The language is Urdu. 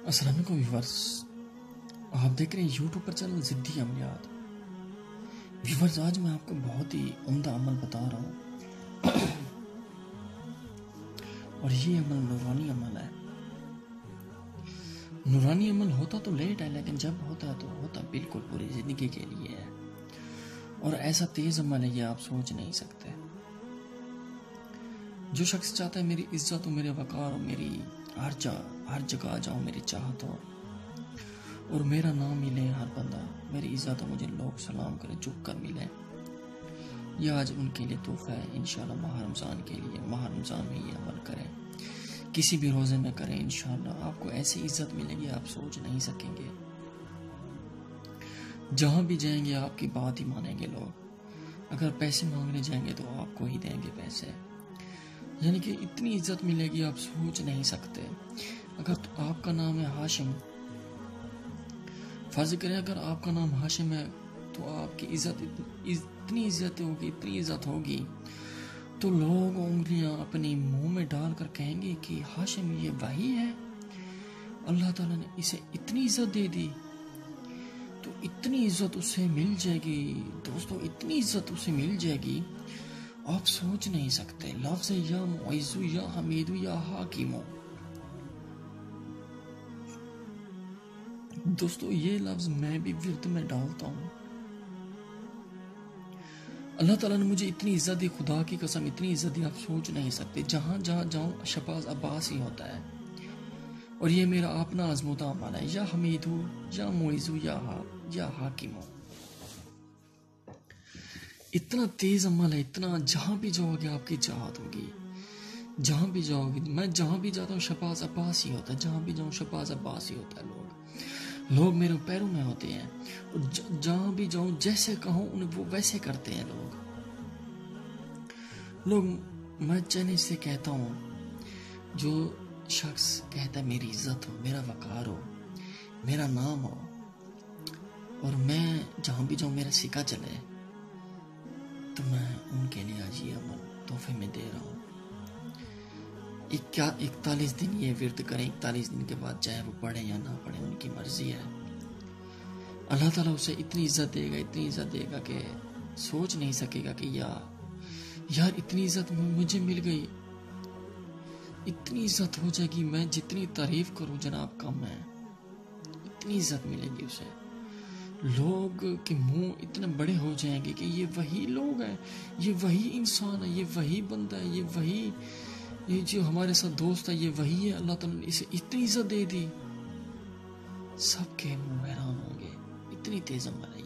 السلام علیکم ویورز، آپ دیکھ رہے ہیں یوٹیوب پر چینل ضدی عملیات۔ ویورز، آج میں آپ کو بہت ہی عمدہ عمل بتا رہا ہوں اور یہ عمل نورانی عمل ہے۔ نورانی عمل ہوتا تو لیٹ ہے، لیکن جب ہوتا ہے تو ہوتا بالکل پوری زندگی کے لیے ہے، اور ایسا تیز عمل ہے یہ آپ سوچ نہیں سکتے۔ جو شخص چاہتا ہے میری عزت ہو، میرے وقار ہو، میری ہر جگہ جاؤں، میری چاہت ہو اور میرا نام ملے، ہر بندہ میری عزت ہو، مجھے لوگ سلام کرے، جھک کر ملے، یہ آج ان کے لیے تحفہ ہے۔ انشاءاللہ ماہ رمضان کے لیے، ماہ رمضان میں یہ عمل کریں، کسی بھی روزے میں کریں، انشاءاللہ آپ کو ایسی عزت ملے گی آپ سوچ نہیں سکیں گے۔ جہاں بھی جائیں گے آپ کی بات ہی مانیں گے لوگ، اگر پیسے مانگنے جائیں گے تو آپ کو ہی دیں گے پیسے، یعنی کہ اتنی عزت ملے گی آپ سوچ نہیں سکتے۔ اگر آپ کا نام ہے ہاشم، فرض کریں اگر آپ کا نام ہاشم ہے تو آپ کی عزت اتنی عزت ہوگی تو لوگ انگلیاں اپنی منہ میں ڈال کر کہیں گے کہ ہاشم یہ وہی ہے، اللہ تعالیٰ نے اسے اتنی عزت دے دی، تو اتنی عزت اسے مل جائے گی دوستو، اتنی عزت اسے مل جائے گی آپ سوچ نہیں سکتے۔ لفظ یا معزو یا حمیدو یا حاکمو، دوستو یہ لفظ میں بھی ورد میں ڈالتا ہوں۔ اللہ تعالیٰ نے مجھے اتنی عزت دی، خدا کی قسم اتنی عزت دی آپ سوچ نہیں سکتے۔ جہاں جاؤں شہباز عباس ہی ہوتا ہے، اور یہ میرا اپنا آزمودہ عمل ہے، یا حمیدو یا معزو یا حاکمو، اتنا تیز عمل ہے، اتنا جہاں بھی جاؤ گے آپ کی چاہت ہوگی، جہاں بھی جاؤ گے، میں جہاں بھی جاتا ہوں شہباز عباس ہی ہوتا ہے، جہاں بھی جاؤں شہباز عباس ہی ہوتا ہے، لوگ میرے پیروں میں ہوتے ہیں، اور جہاں بھی جاؤں جیسے کہوں وہ ویسے کرتے ہیں لوگ۔ میں چہنے سے کہتا ہوں، جو شخص کہتا ہے میری عزت ہو، میرا وقار ہو، میرا نام ہو، اور میں جہاں بھی جاؤں میرا سکہ چلے، تو میں ان کے لیے آج یہ عمل تحفے میں دے رہا ہوں۔ 41 دن یہ ورد کریں، 41 دن کے بعد چاہے وہ پڑھیں یا نہ پڑھیں ان کی مرضی ہے۔ اللہ تعالیٰ اسے اتنی عزت دے گا کہ سوچ نہیں سکے گا کہ یار اتنی عزت مجھے مل گئی، اتنی عزت ہو جائے گی، میں جتنی تعریف کروں جناب کم ہے، اتنی عزت ملے گی اسے۔ لوگ کے منہ اتنے بڑے ہو جائیں گے کہ یہ وہی لوگ ہیں، یہ وہی انسان ہے، یہ وہی بندہ ہے، یہ جو ہمارے ساتھ دوست ہے، یہ وہی ہے، اللہ تعالیٰ نے اسے اتنی عزت دے دی، سب کے منہ حیران ہوں گے، اتنی تیز عمل ہے۔